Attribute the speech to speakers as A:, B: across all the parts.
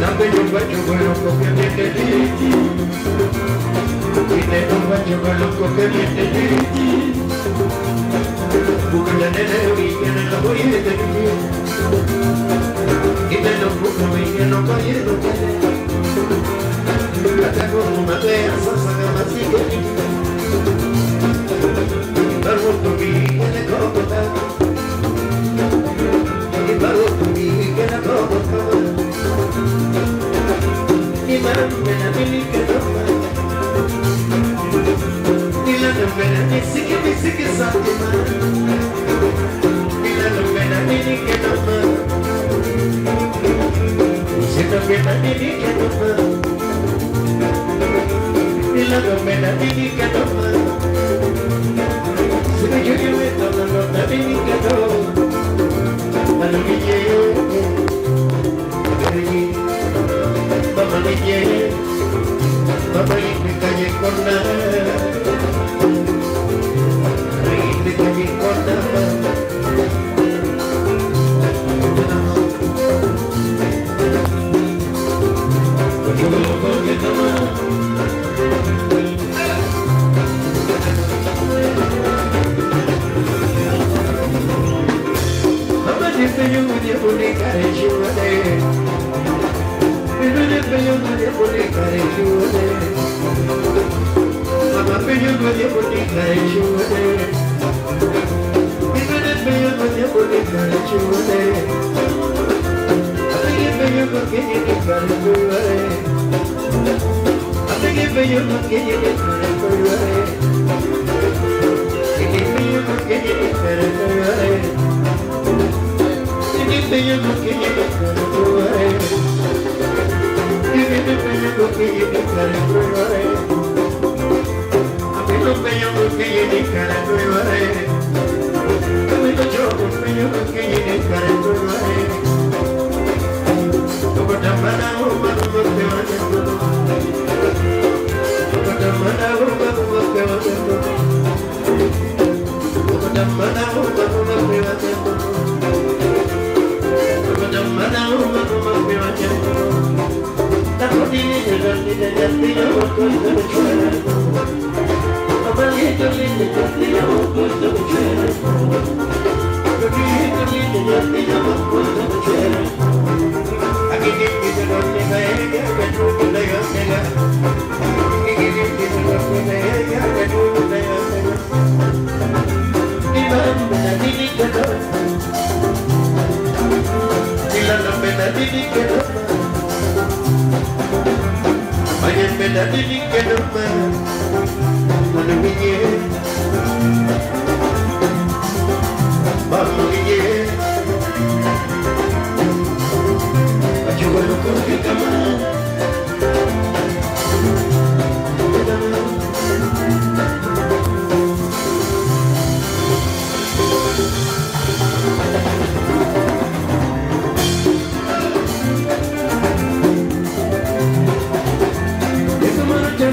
A: También yo guacho con los copias de Titi. Y de los guachos con los copias de Titi. Porque la nena y que no la voy a tener. Y de los bucos y que no voy a tener. Hasta como una vea, saca más y que Barbo tu vida de copota. Y barbo tu vida de copota. Y mame la milica ropa. Y la novena dice que sabe más. Y la novena milica ropa. Y se novena milica ropa. Y la novena milica ropa. Se me yo me tomo la milica ropa. A lo que yo Mama le quiere, mama y me calle con nada. Y me calle con nada. Yo me lo voy a tomar. Mama dice yo voy a publicar el show. Pero yo no voy a publicar el chude. Mamá, pero yo no voy a publicar el chude. Pero yo no voy a publicar el chude. Así que yo no quiero publicar el chude. Así que yo no quiero publicar el chude. Así que yo no quiero publicar el chude. Así que yo no quiero publicar el chude. Y me lo que yo me cargaré. A mí lo que yo me cargaré. A mí lo yo que me cargaré. Como te mandaron cuando te vayas todo. Como te mandaron cuando te vayas todo. Como te mandaron cuando te vayas todo. Como te mandaron cuando te vayas todo. La rodilla y el castillo con la bichuela. Abuelito lindo el castillo con la bichuela. Rodillito lindo el castillo con la bichuela. Aquí tiene los ella que tú no le vas a negar. Aquí tiene los ella que tú no le vas a negar. Y manda la niña no. Y la novena niña no. Vaya en verdad de mí que no más, cuando me llegue, vamos que llegue, ayúdalo con que cama.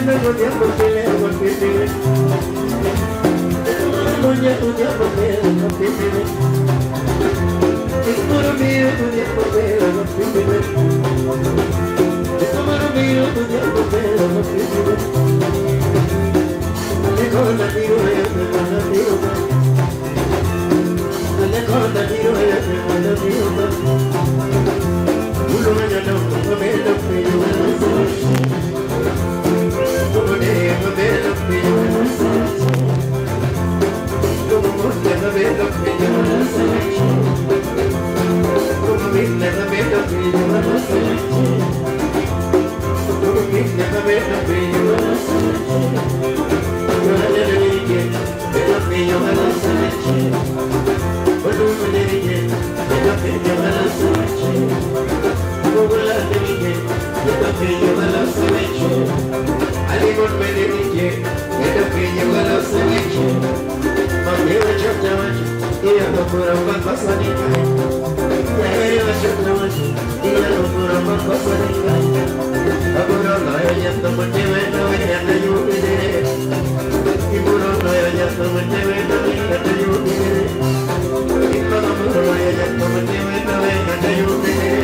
A: Tengo tiempo que le hago el pipí. Tengo tiempo que le hago el pipí. Es puro mío tu tiempo que le hago el pipí. Es puro mío tu tiempo que le hago el pipí. Le corta tiro y te manda tiro. Le corta tiro y te manda tiro. Uno me llama, uno me llama. Como dejo de lo que yo no sé. Como dejo de lo que yo no sé. Como dejo de lo que yo no sé. Como dejo de lo que yo no sé. Yo no le dije de lo que yo no sé. Como le dije de lo que yo no sé. Como le dije de lo que yo no sé. Alimos me dirige, es lo que llevo a los ceviches. Mami va a echar y ya no pura más pasanica. Ya va a echar y ya no pura más pasanica. A puro no ya está muy bueno, ya te ayudaré. Y puro no ya está muy bueno, ya te ayudaré. Y puro no ya está muy bueno, ya te ayudaré.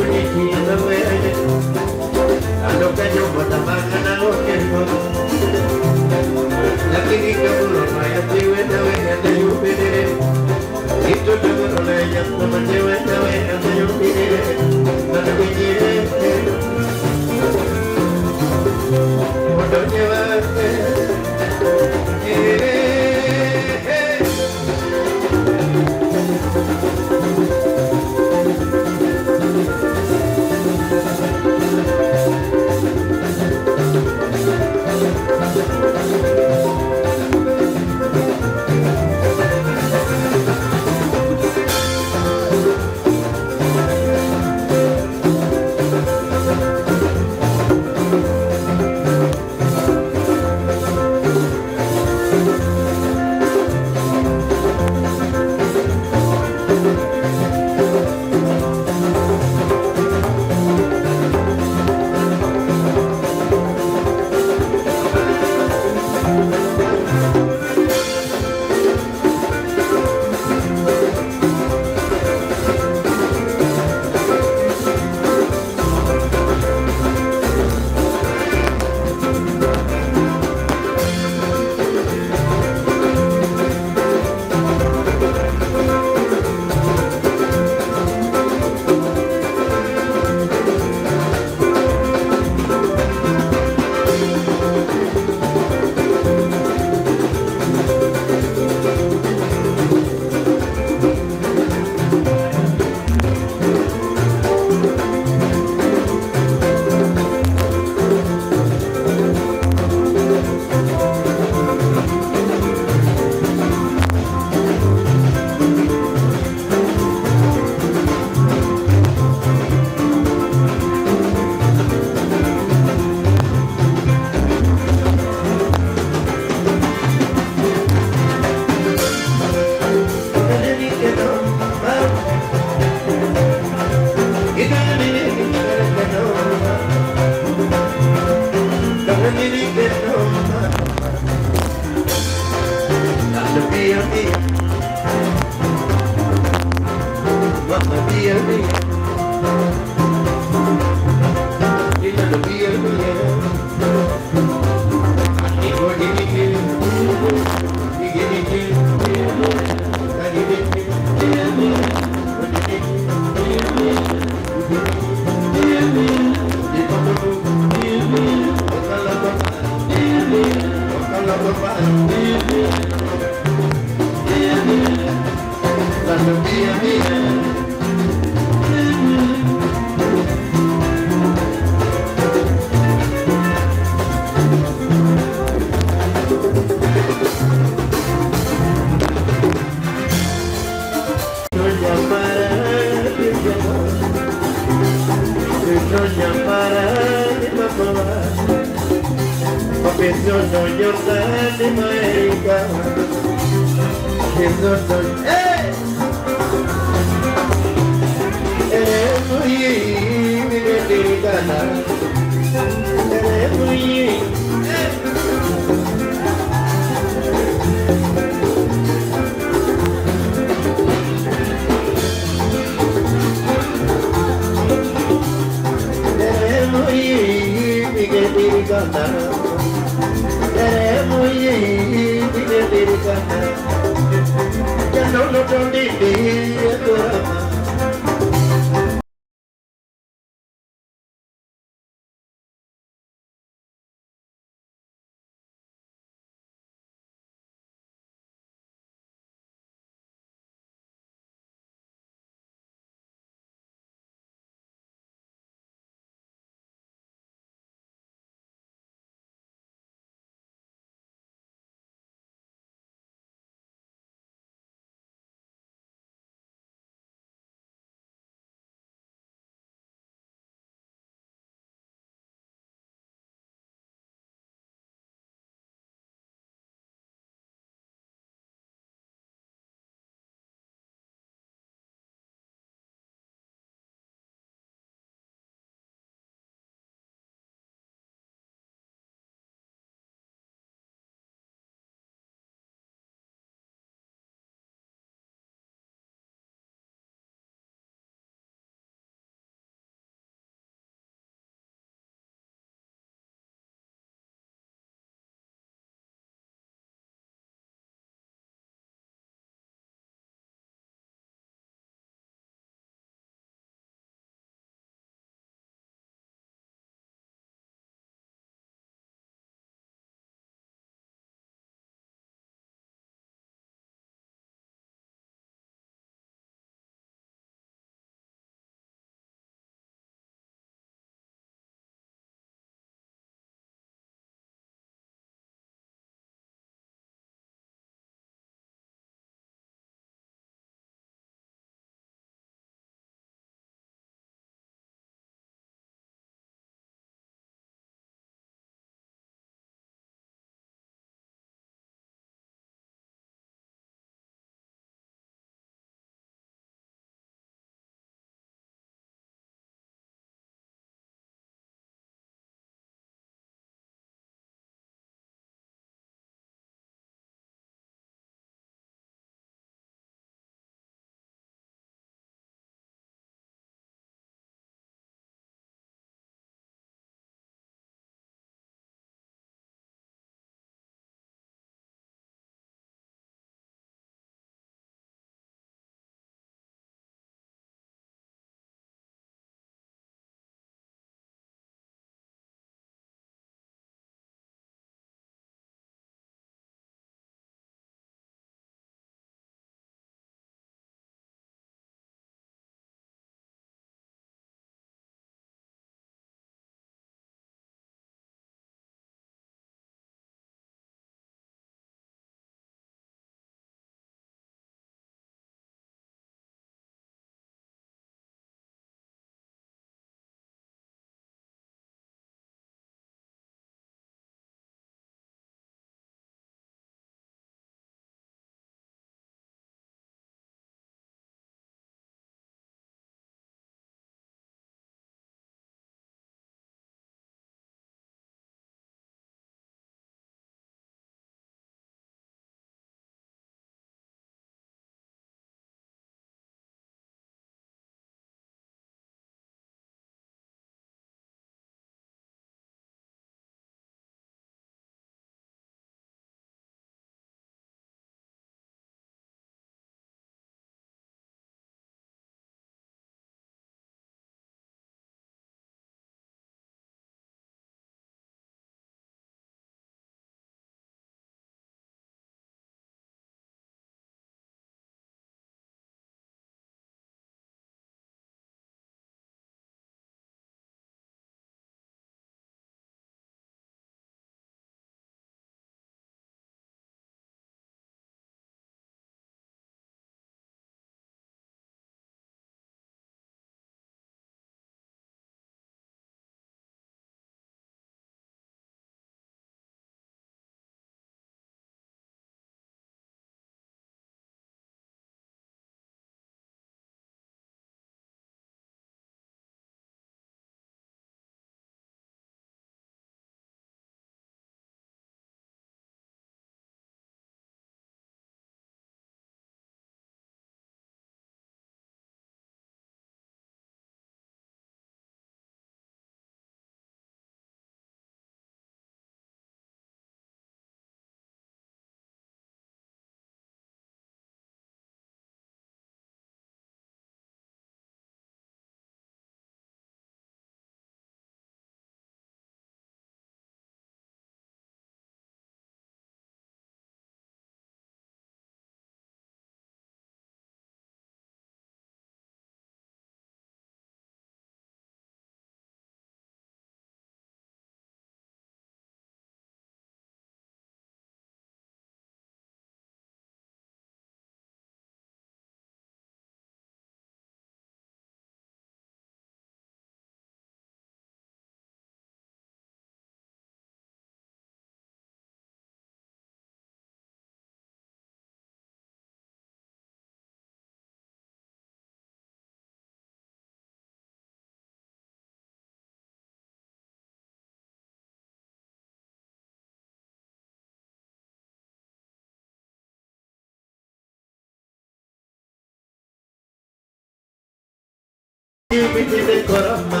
A: Bini korama,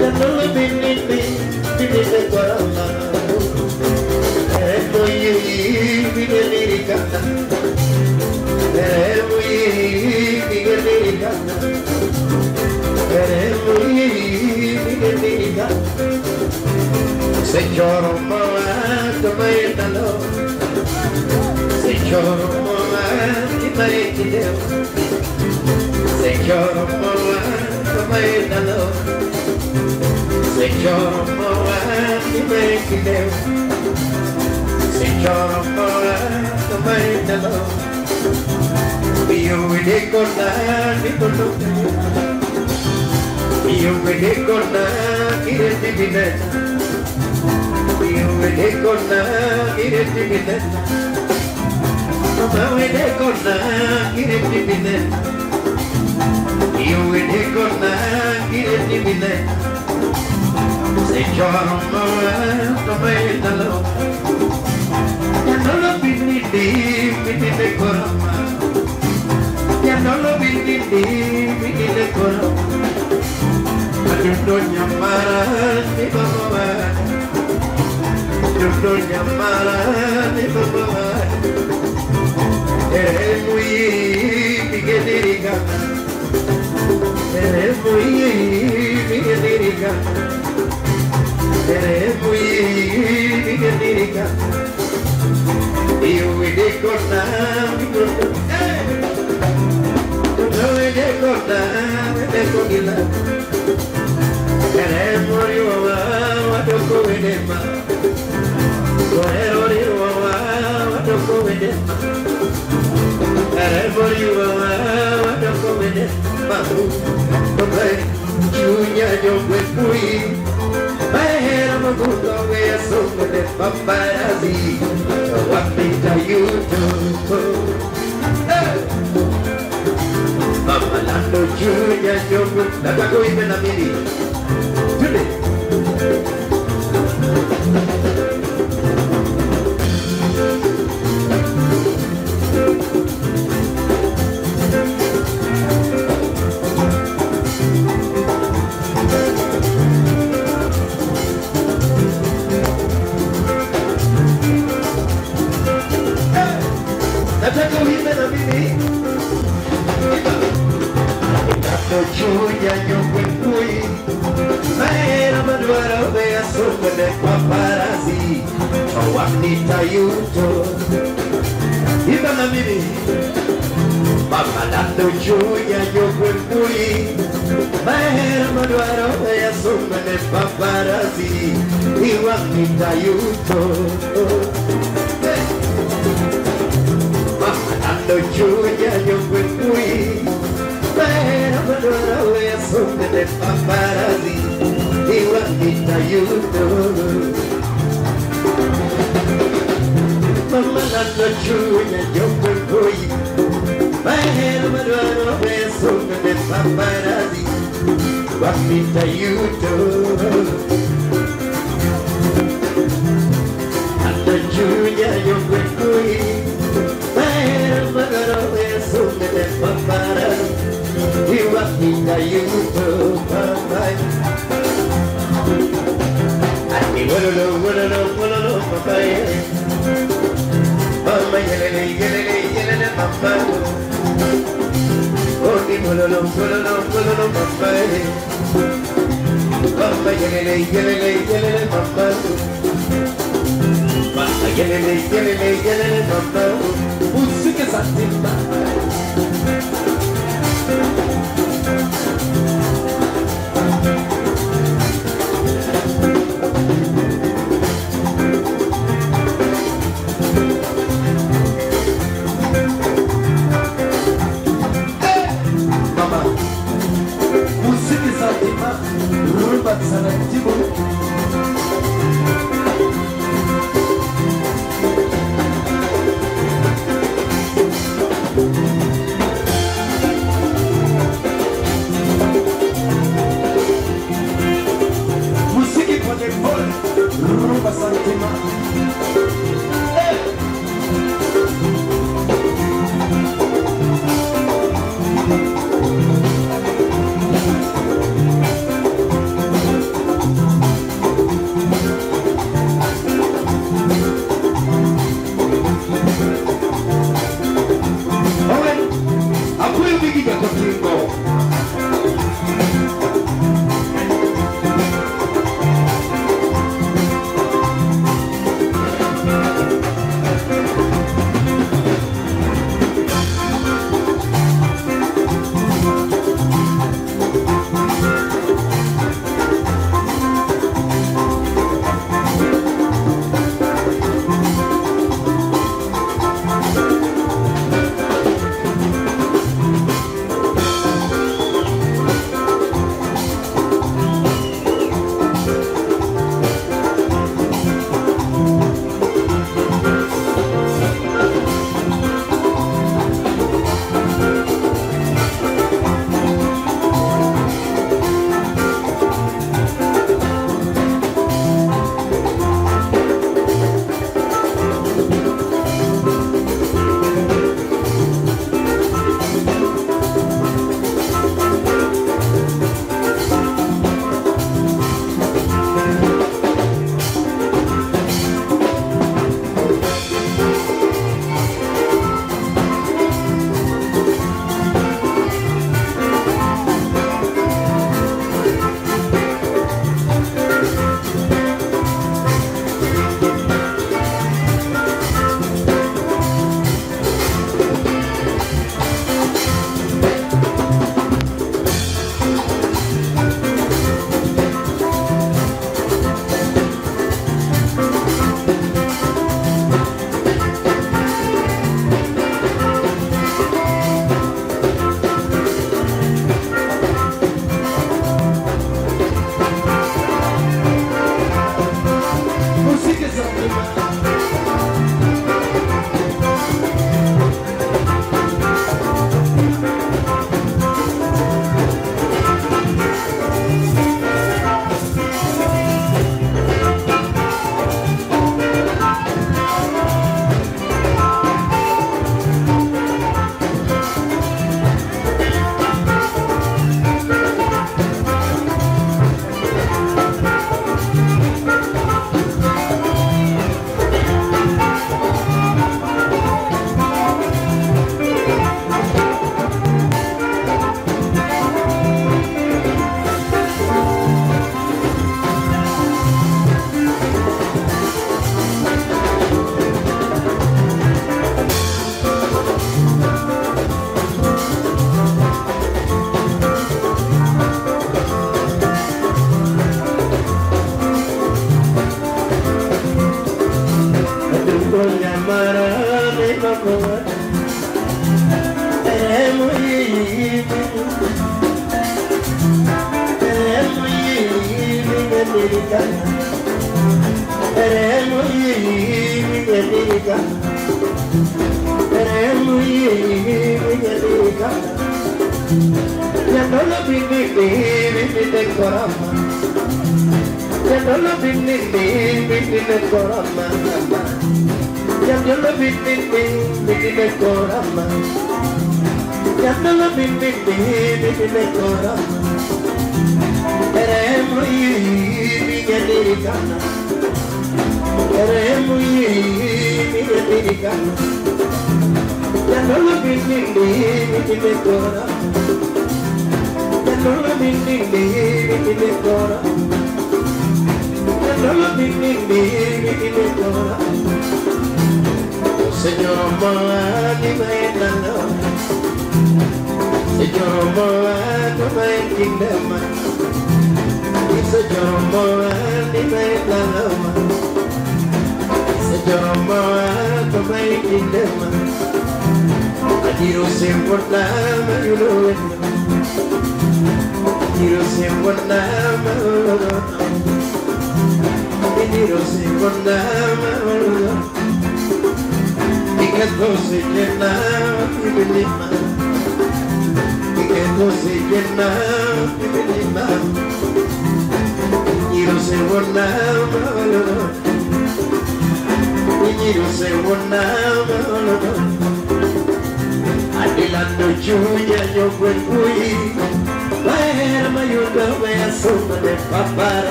A: janolo bini korama. Emui bini lirikana, emui bini lirikana, emui bini lirikana. Señor moa tomai talo, Señor moa tomai tideo. Señor moa tomai talo, Señor moa tomai tideo. Señor moa tomai talo, io vedi con mi colore, io vedi con chi divina. Io vedi con chi divina. Io vedi con chi divina. Io vedi con chi divina. Se giorno come dallo, ya non lo vedi mi corama, ya non lo vedi mi corama. Ma tu non chiamare mi corama. Don't llamar ni papá, eres muy piqueterica, eres muy piqueterica, eres muy piqueterica. Y yo voy a cortar mi corazón, yo voy a cortar mi corazón. Eres muy guapa, yo comeré más.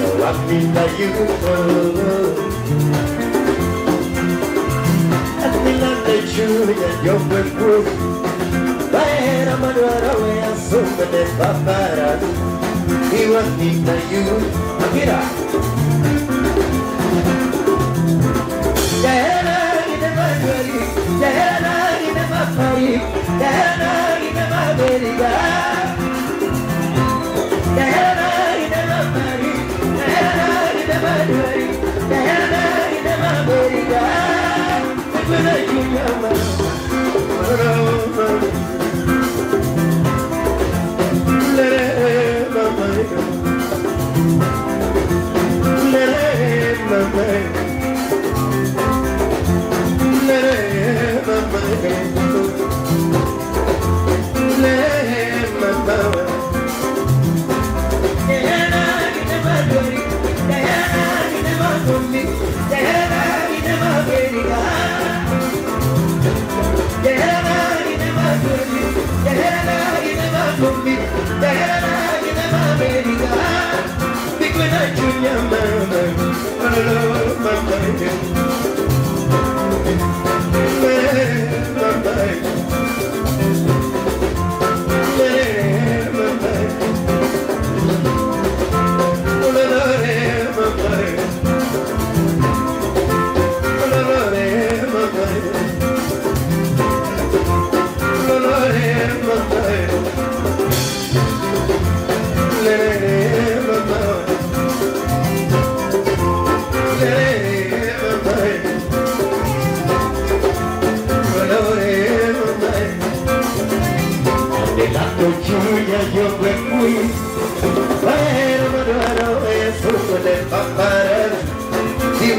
A: so Juanita ayudo. Admirante Julia, yo me fui. Para Manuela voy a sumar de paparazzi. Y Juanita ayudo. Mira.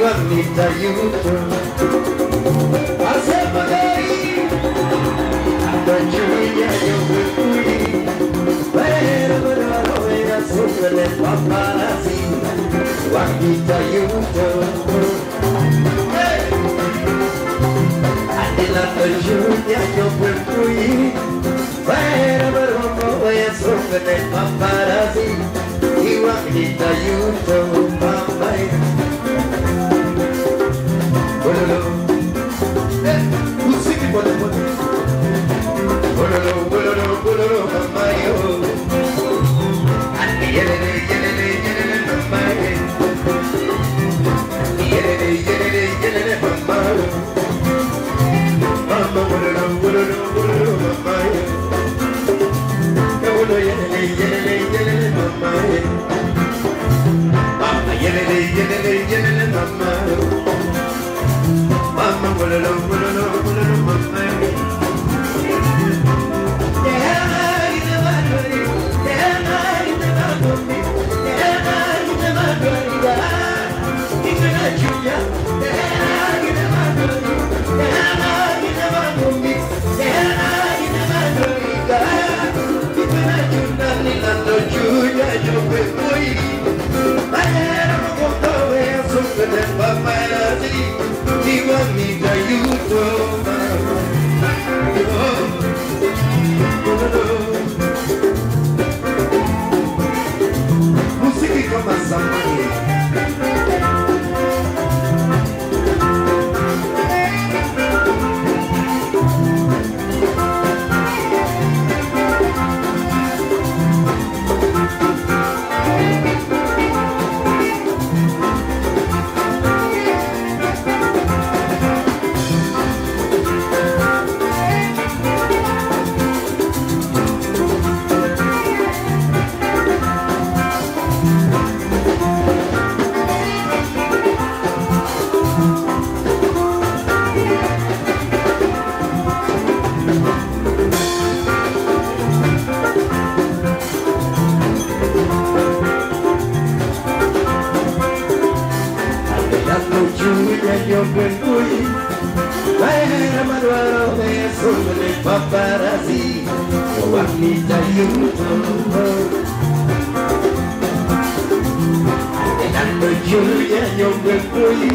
A: Juanita ayudo. Hace poder ando Julia yo me fui. Pero no voy a sumar de paparazzi. Juanita ayudo. Adelante Julia yo me fui. Pero no voy a sumar de paparazzi. Y Juanita ayudo. Paparazzi, Juanita ayudo. Adelante Julia yo me fui,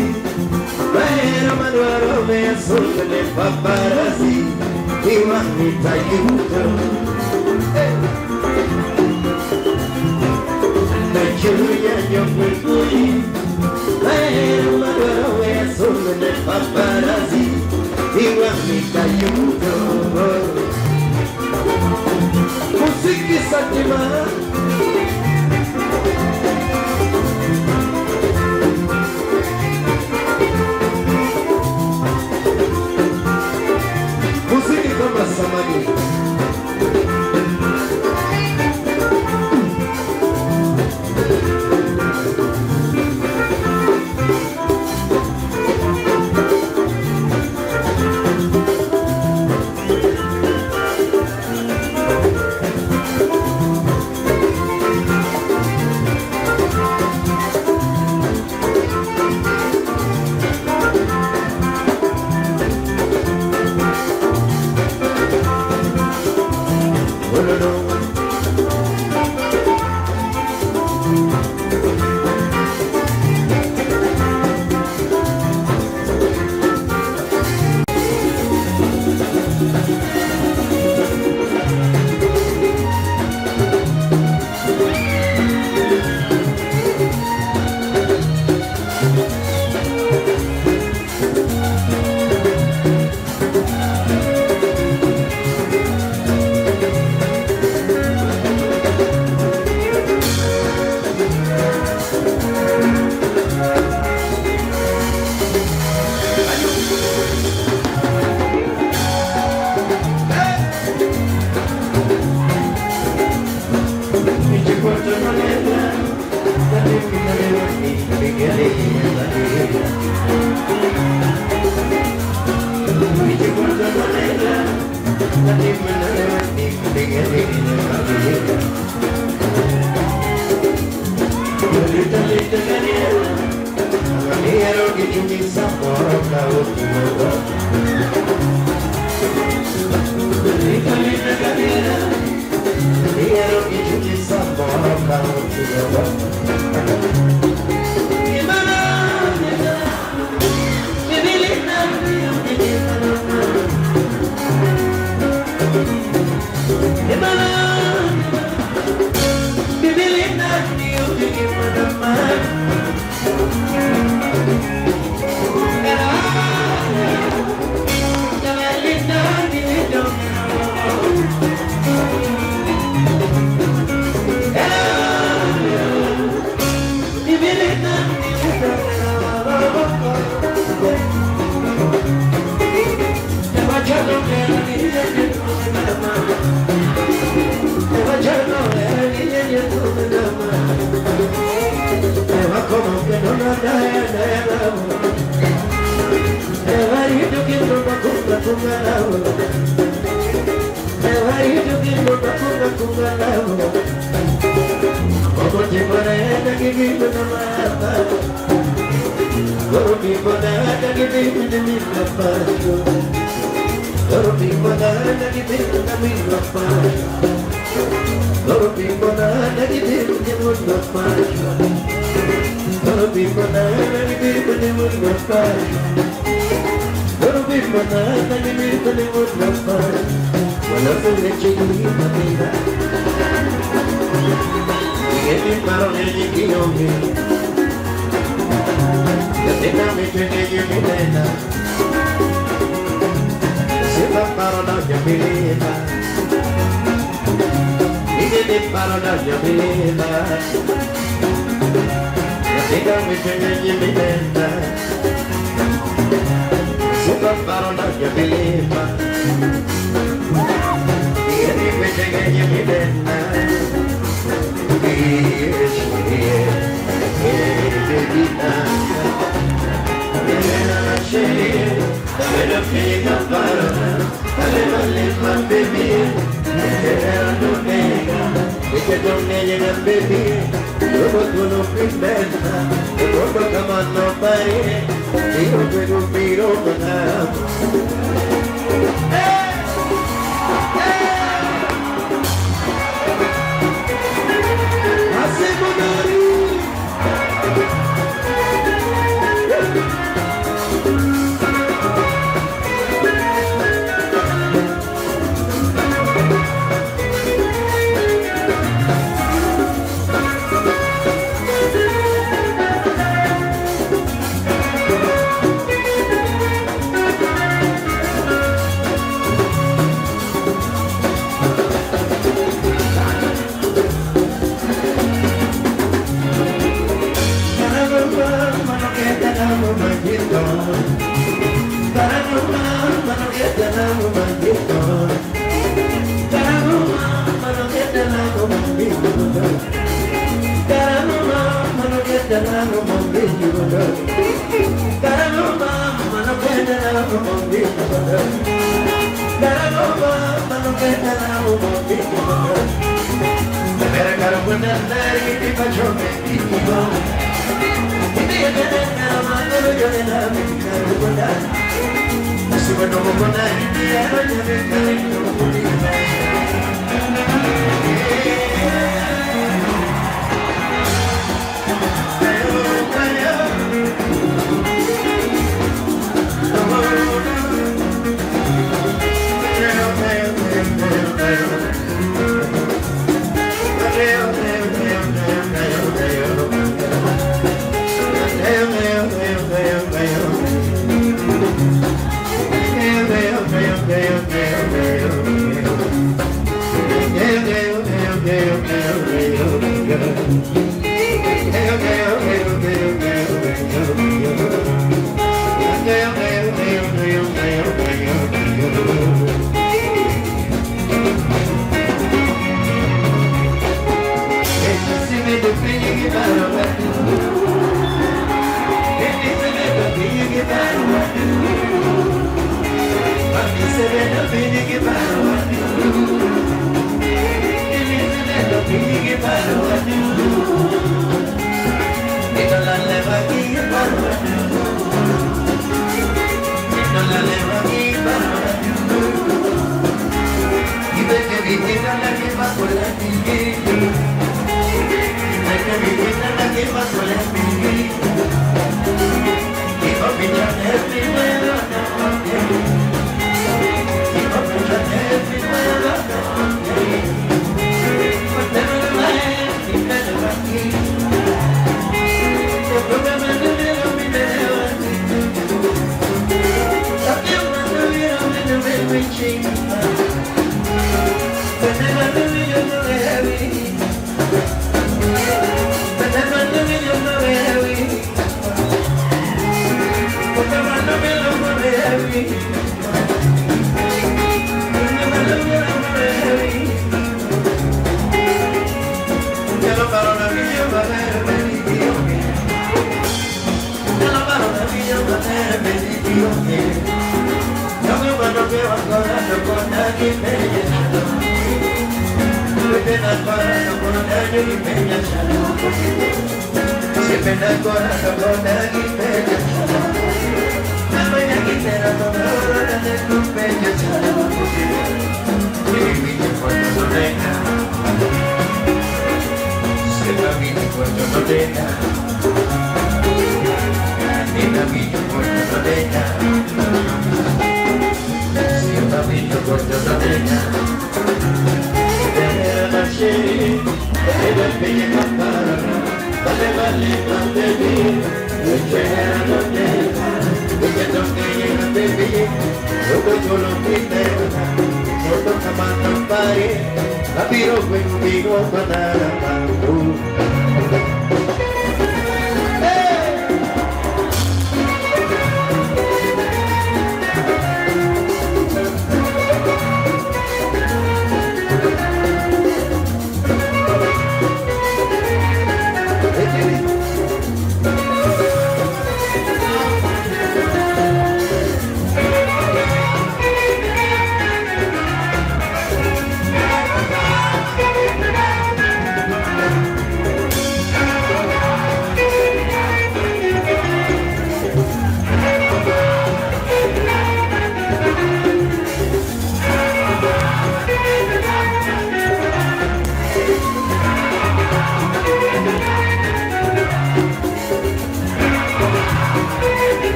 A: pero Manuel me asunta de paparazzi y Juanita ayudo. Adelante Julia, yo fui pero maduro es un de paparazzi igual mi cayudo música satima música como samani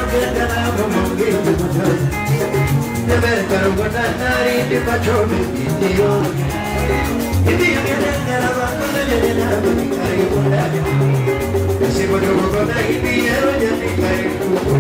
A: Get ti faccio benedito. E Dio mi renderà quando viene la domenica io vorrei. E se voglio con il mio voglio fare il tuo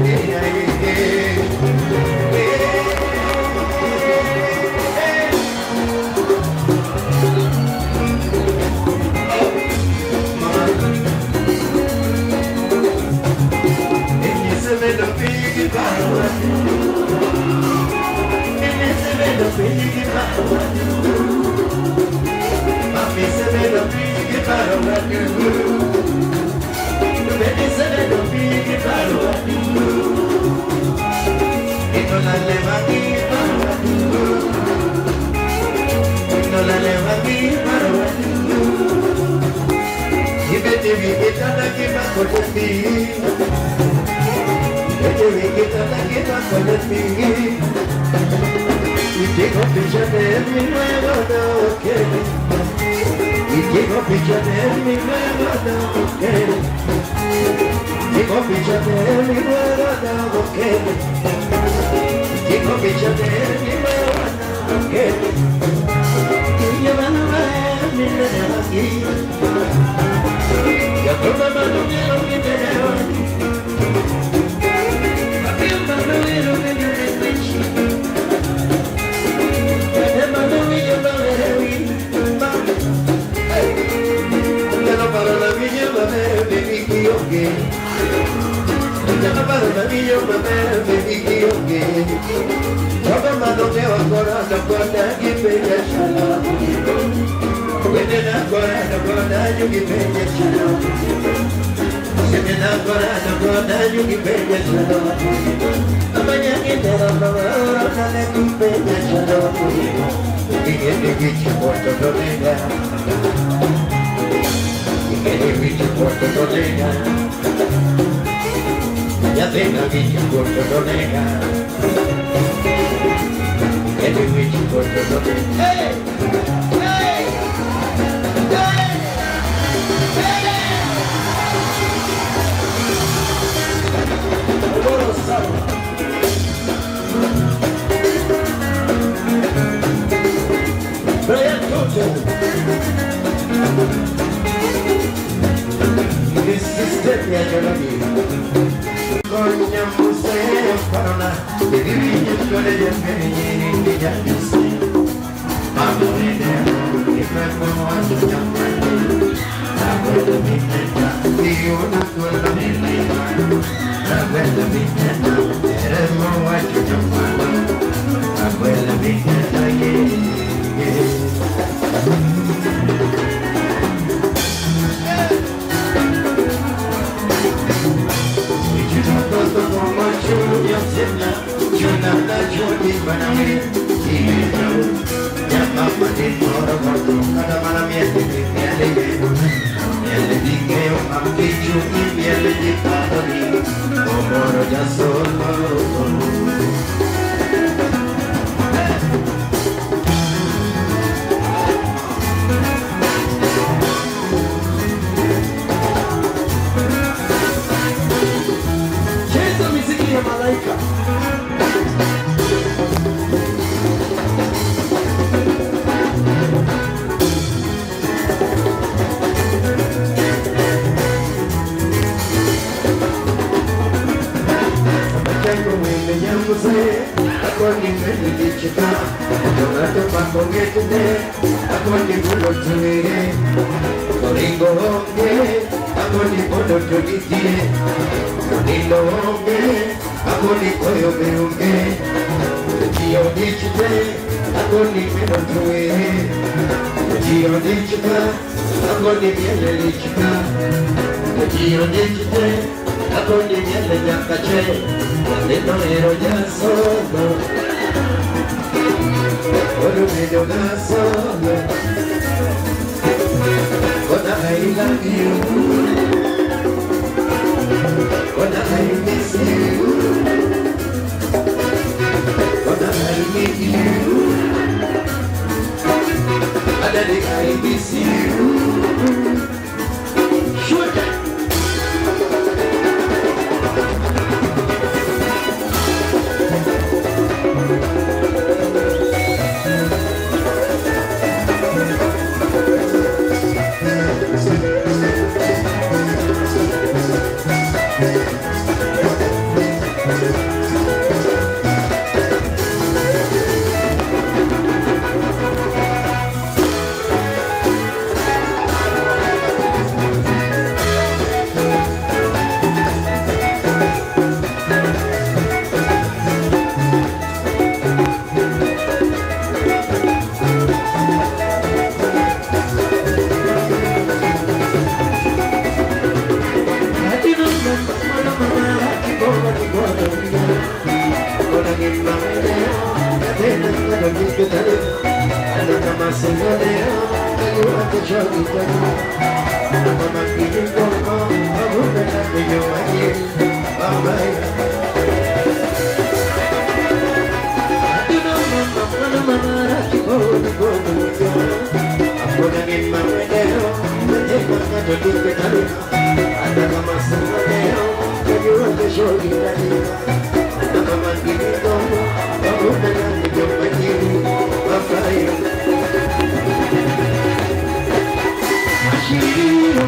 A: Ashiro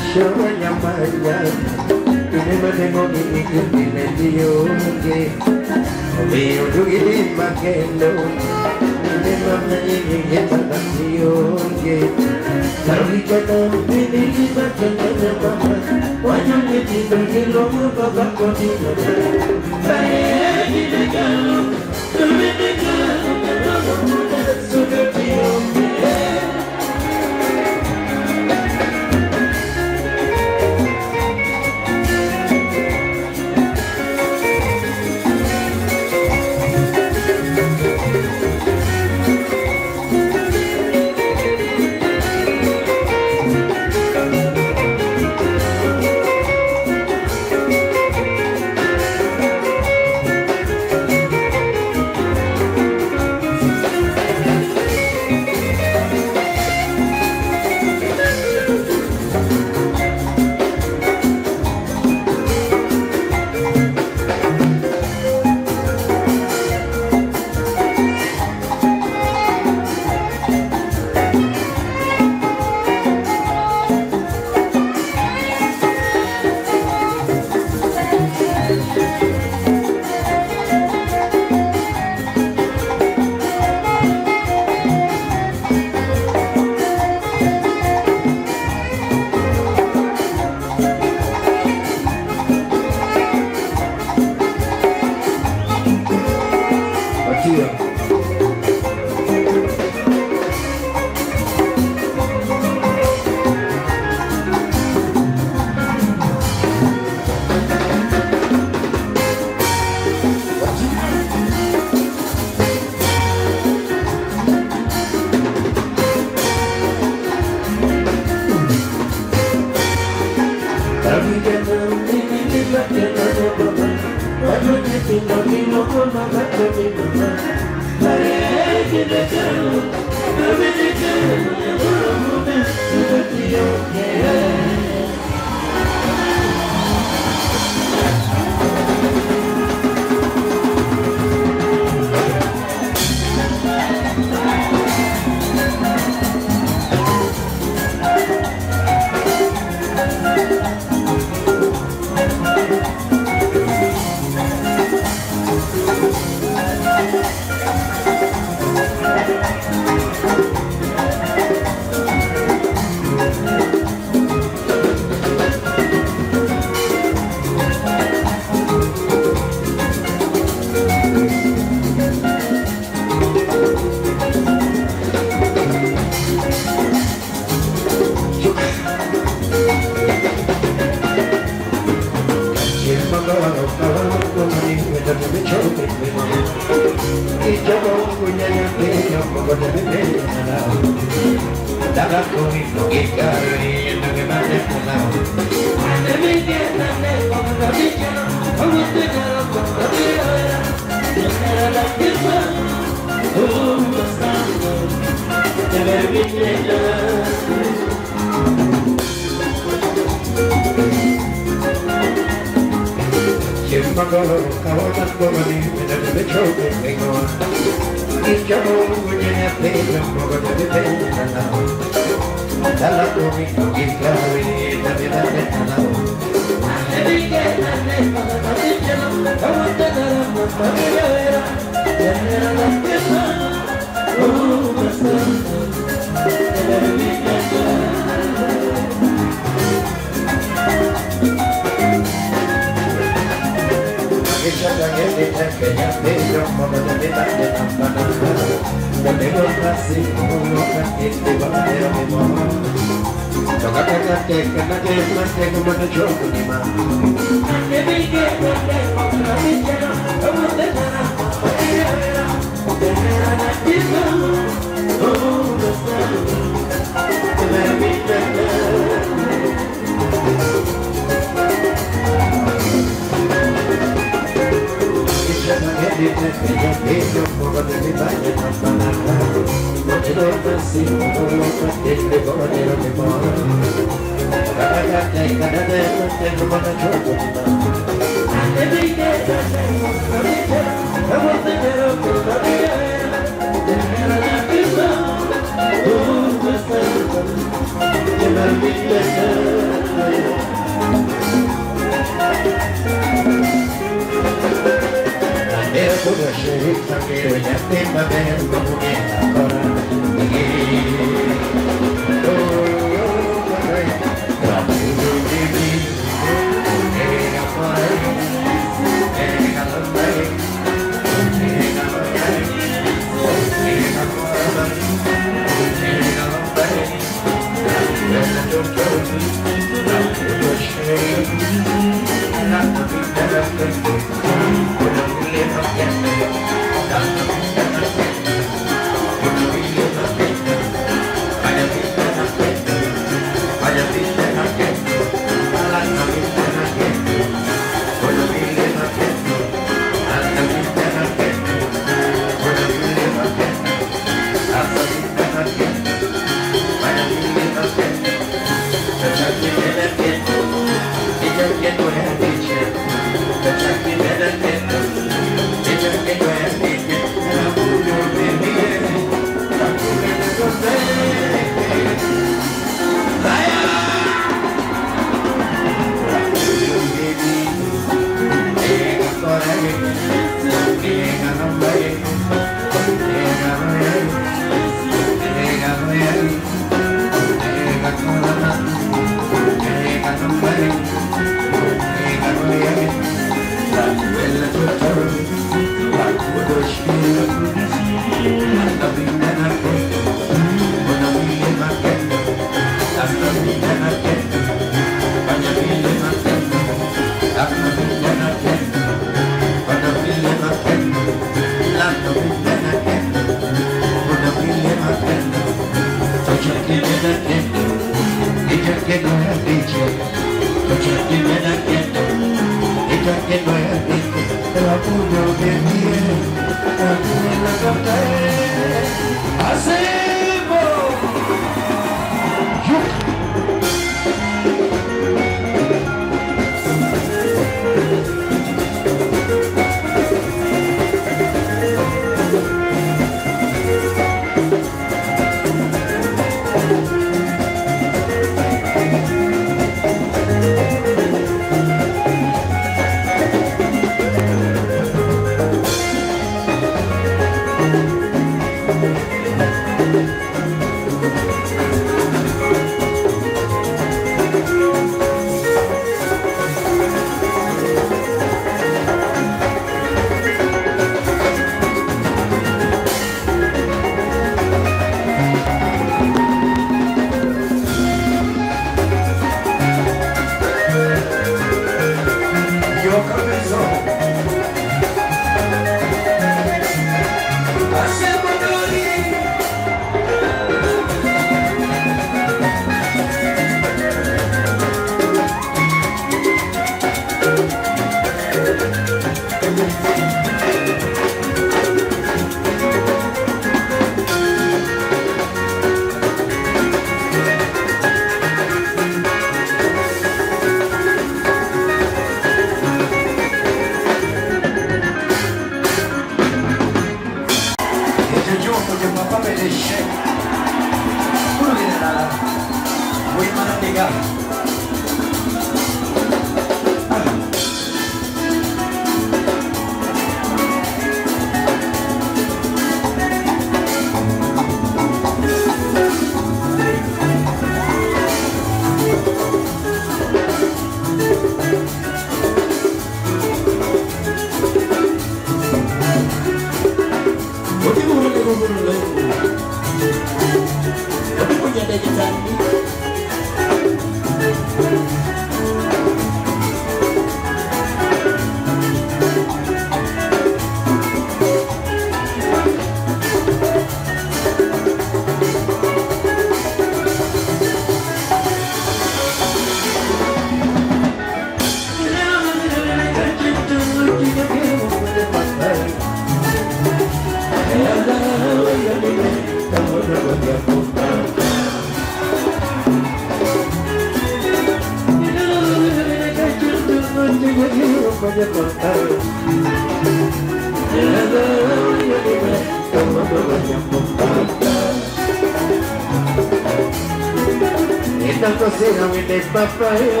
A: Esta cocina huele papaya,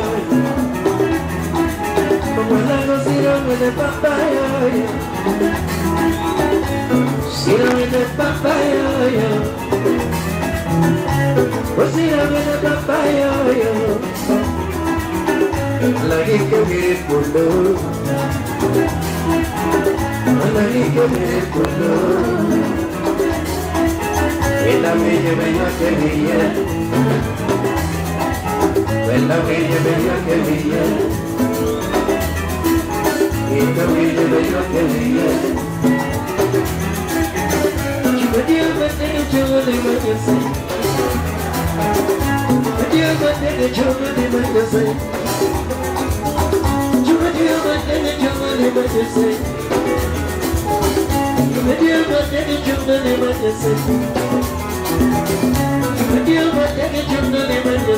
A: como la cocina huele papaya, si no huele papaya, cocina huele papaya, la que viene por lo, la que viene por lo, y la bella que brilla. Quella bella che via, quella bella che via. Ci vediamo nel giorno di Maggio, vediamo nel giorno di Maggio, ci vediamo nel giorno di Maggio, ci vediamo nel giorno di Maggio. Dios mantenga chunga de Maggio,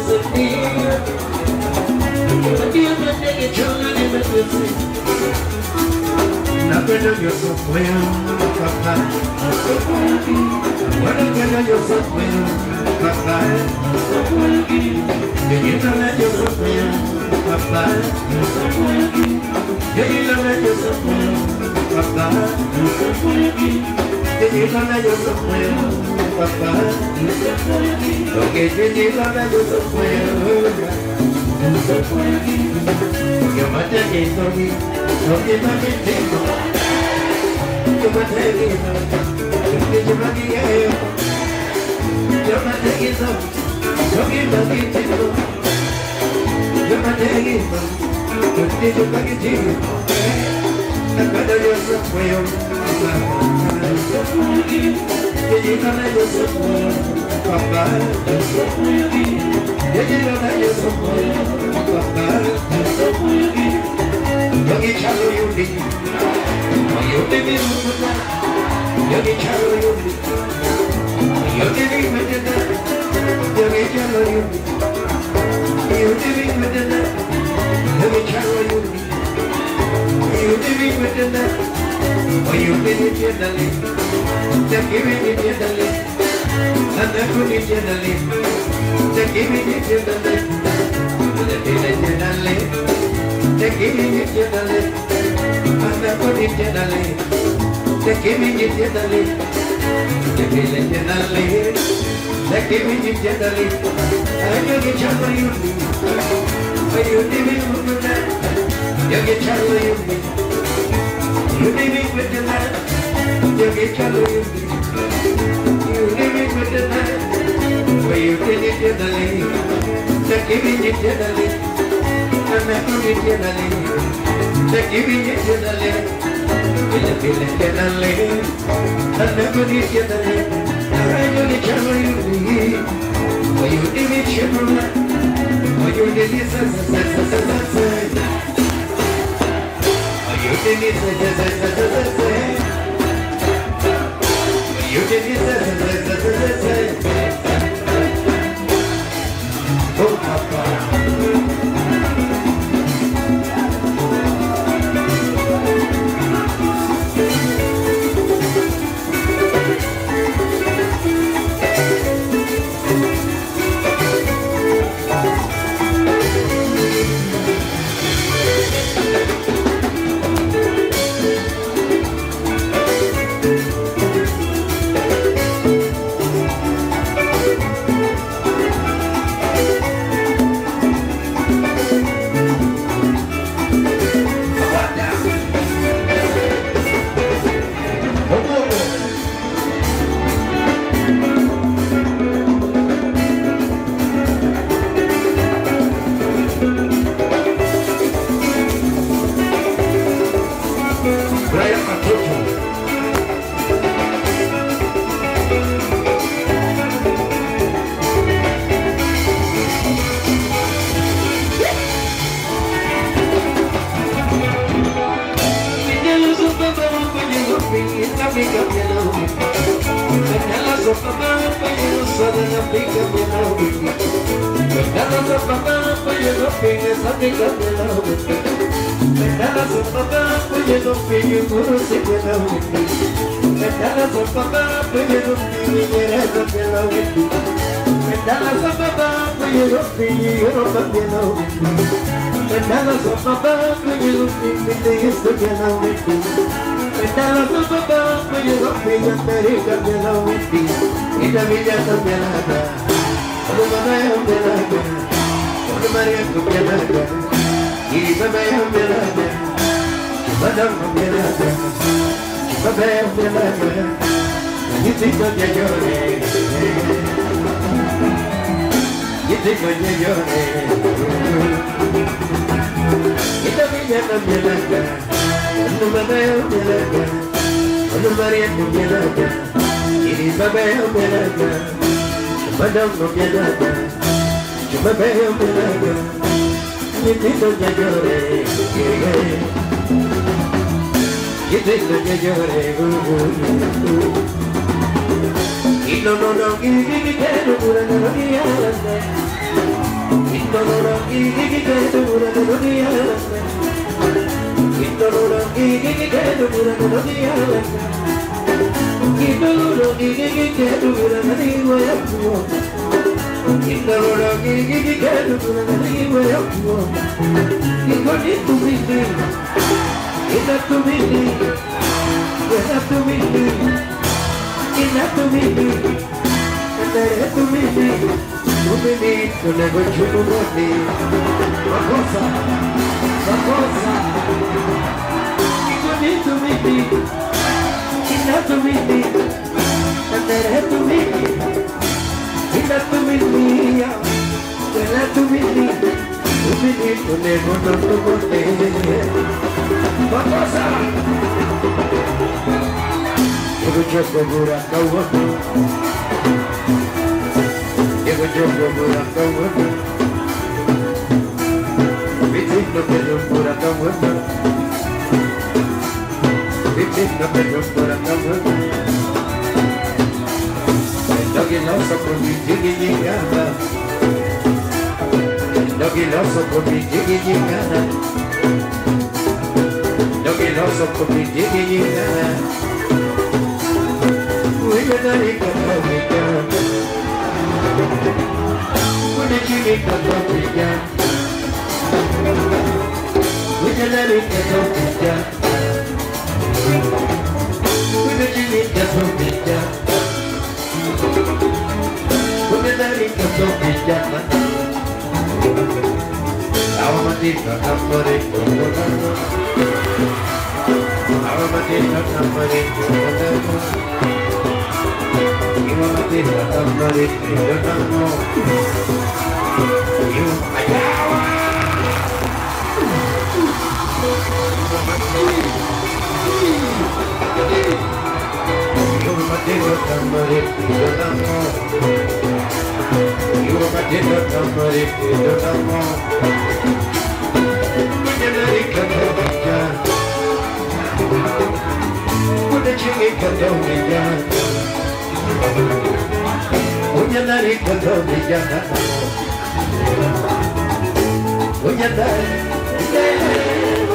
A: Dios mantenga chunga de Maggio. La pena yo soy bueno, papá. Bueno que no yo soy bueno, papá. Que yo no yo soy bueno, papá. Que yo no yo soy bueno, papá. Que yo no yo soy bueno. Papá, lo que te digo ahora yo no puedo, yo me atrevo, no te tengo, yo me atrevo, yo me guío, yo me atrevo, no te tengo, yo me atrevo, yo me guío, cuando yo no puedo, que llega la yo soy papá, que llega la yo soy papá, yo que chalo yo di, yo te vi mucho, yo que chalo yo di, yo te vi mucho, yo que chalo yo di, yo te vi mucho, yo que chalo yo di, yo te vi mucho. Oye, dale, ya que me dale, anda con dale, ya que me dale, dale, ya que me dale, anda con dale, ya que me dale, dale, ya que me dale, ay que chalo yo, ay yo te veo una, yo que chalo yo. You leave me with the night, you get your love. You leave me with the night, where you get it in the lane. The giving it in the lane, I'm not going to get the lane. The giving it in the lane, will it be left in the lane? I'm not going to get the lane. I don't get your love. Where you leave it, you know, where you leave it, you did it, you did it, oh Papa. pinga sabe cabelo Metala su papá pues no pinga puro se queda Metala su papá pues no pinga era cabelo Metala su papá pues no pinga yo no cabelo Metala su papá pues no pinga te esto cabelo Metala su papá pues no pinga te cabelo Y la vida también la Maria Kupianaga, Isabel Belaga, Madame Belaga, Isabel Belaga, you think of your journey, you think of your journey, Ita Villana Belaga, Madame Belaga, Maria Kupianaga, Isabel Belaga, Madame Belaga, yo me veo blanca, mi tito ya lloré, mi tito ya lloré, y no, que no pura no día, y no, que no pura no día, y no, que no pura no día, y no, que no pura no día, Indalora gigi kedu kuna niwe yakuo Ikoni tumili Ina tumili Ina tumili Ina tumili Ina tumili Tumili Tunego chumumoni Makosa Makosa Ikoni tumili Ina tumili Ina tumili Ina tumiliya, ina tumili, tumili tunego tumote. Makosa. Yego joko gura kawoto. Yego joko gura kawoto. Biti no pedo gura kawoto. Biti no pedo gura kawoto. Doggy loso por mi jiggy gana. Doggy loso por mi jiggy gana. Doggy loso por mi jiggy gana. We're gonna get doggy gana. We're gonna get doggy gana. We're gonna get doggy gana. We're gonna get doggy gana. Un'America soffiata Ciao mattina cammaretto Ciao mattina cammaretto Io mattina cammaretto Io mattina cammaretto Io mattina cammaretto Un'America soffiata Un'America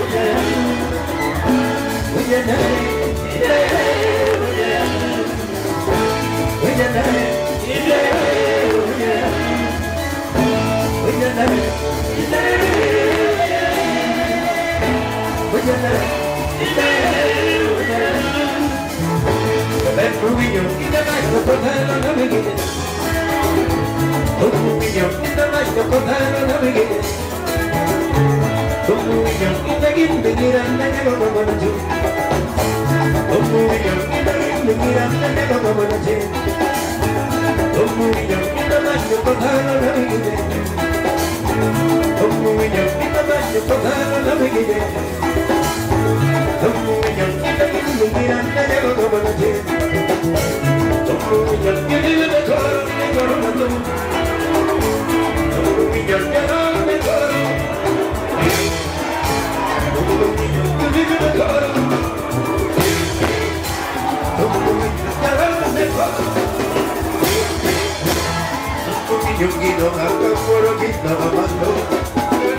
A: soffiata Un'America soffiata Yo quiero a por aquí nada más.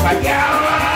B: Bye.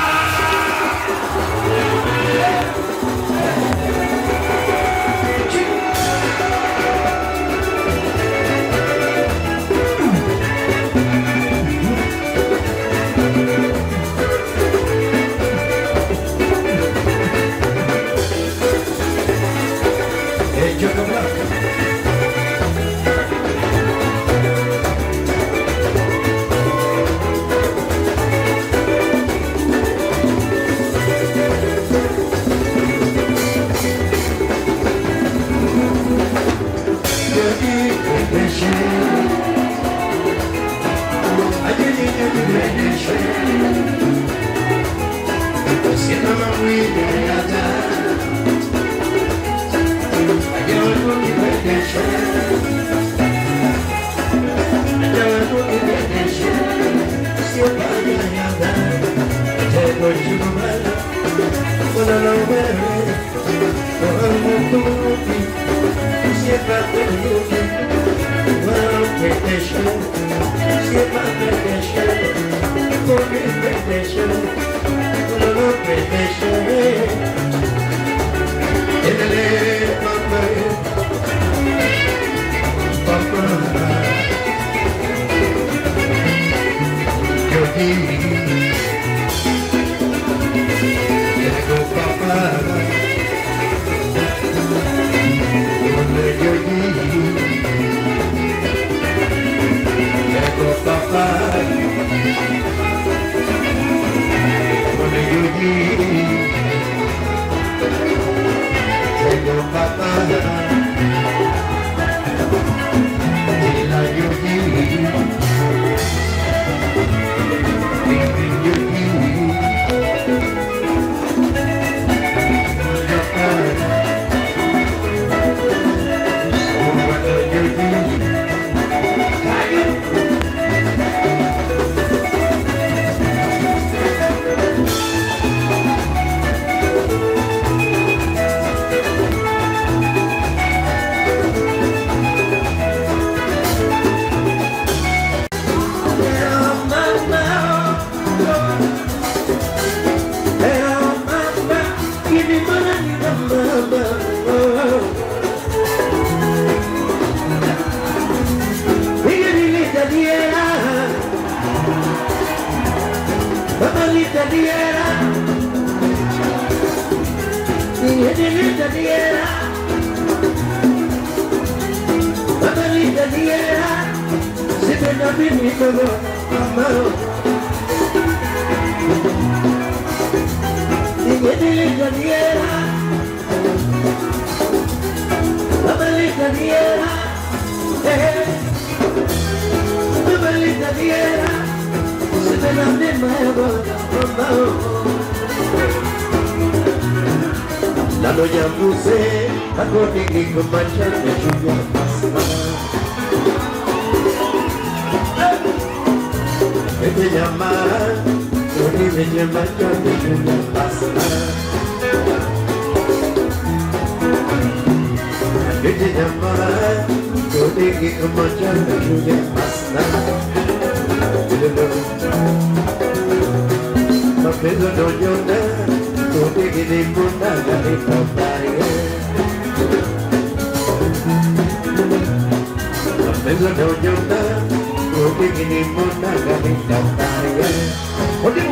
A: La noia puse a corrigir con manchas de lluvia pasada. Que te llama, horrible manchas de lluvia pasada. Que te llama, corrigir con manchas de lluvia pasada. Ma peso no llorar, no te quede por nada de compañía. Ma peso no llorar, no te quede por nada de compañía. Oye,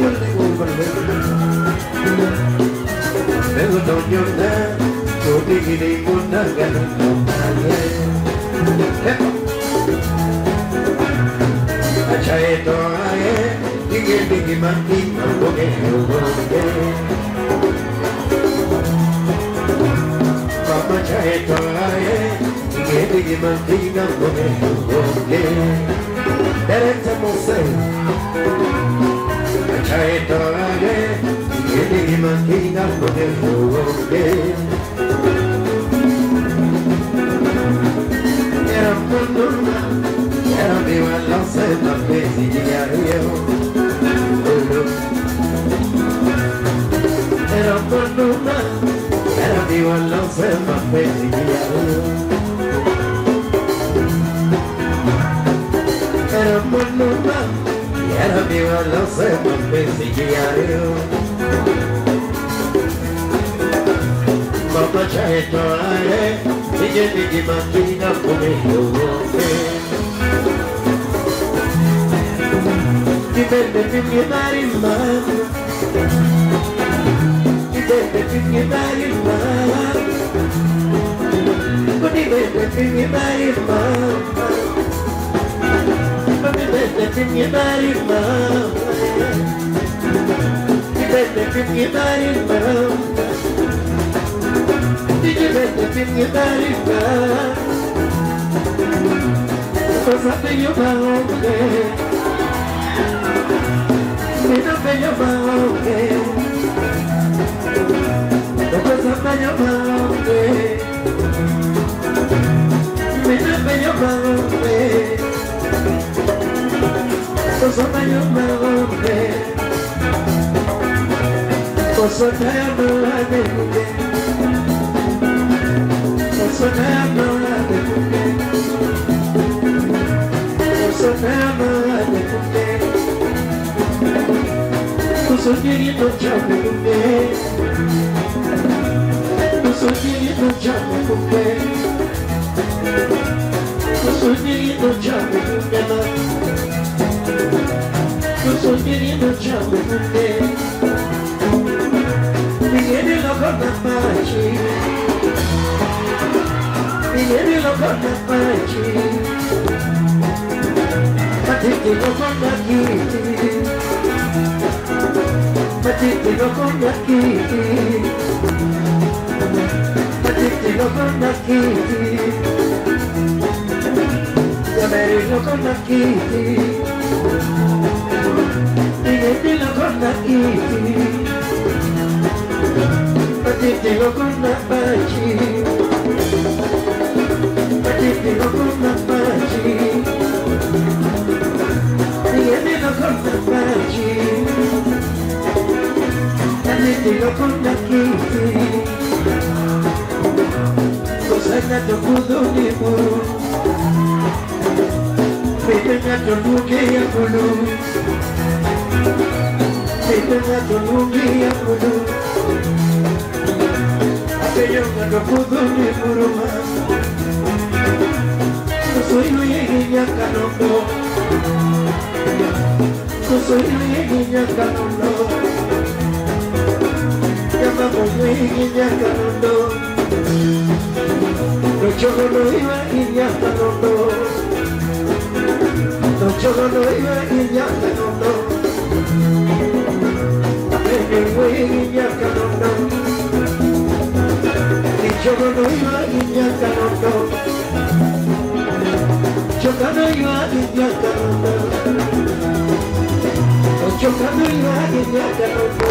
A: peso no llorar, no te quede por nada de compañía. Chaeto ae, digi mantita boge boge. Mama chaeto ae, digi mantita boge boge. Derechamente mose. Chaeto ae, digi mantita boge boge. Era ponduna. Era viva la seta pesillario. Era por una, era viva la seta pesillario. Era por una, era viva la seta pesillario. Mamma c'è tornare, di mattina come io. Dipende più che dare in mano, dipende più che dare in mano, dipende più che dare in mano, dipende più che dare in mano, dipende più che dare in mano, dipende più che dare in mano, cosa che io pago. Mi no bello pago, baño mambe, mena baño mambe, cosa baño mambe, cosa baño mambe, cosa baño mambe, cosa baño mambe. Querido chame con me, no soy querido chame con me, no soy querido chame con me, no soy querido chame con me. Viene la corda pachi, viene la corda pachi, patiti la corda kiti. Patitino con la kitty, patitino con la kitty, llamerino con la kitty, digetino con la kitty, patitino con la pachi, patitino con la pachi, digetino con la pachi. Patitino con la kitty, cosa nato kudo ni muru, pete nato nuke ya kulu, pete nato nuke ya kulu, apeyo nato kudo ni muru ma, soy niña canondo, soy niña canondo. Llamamos niña canondo, no choco no iba niña canondo, no choco no iba niña canondo, niña canondo, ni choco no iba niña canondo, choca no iba niña canondo, no choca no iba niña canondo.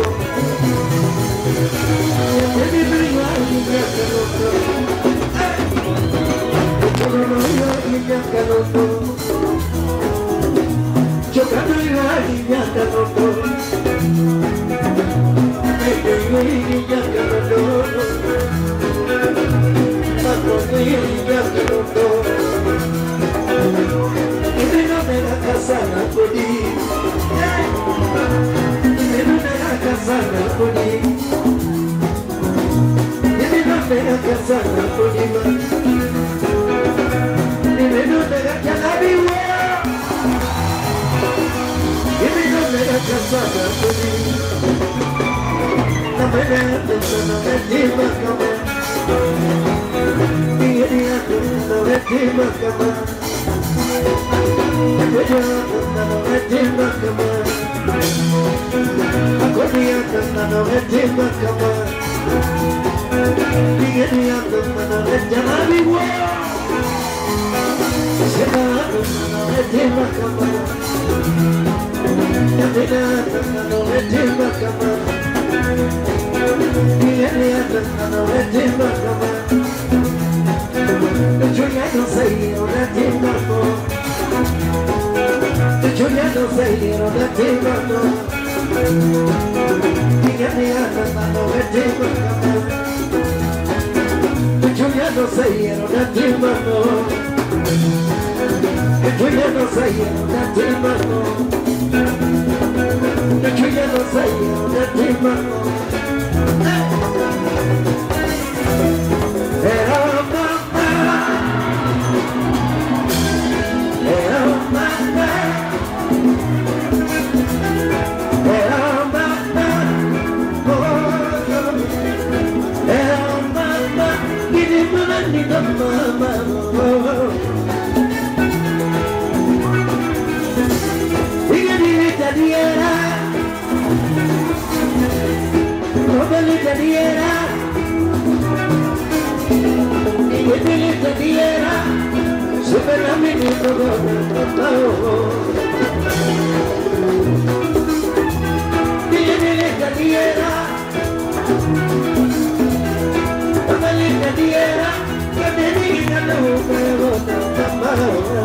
A: What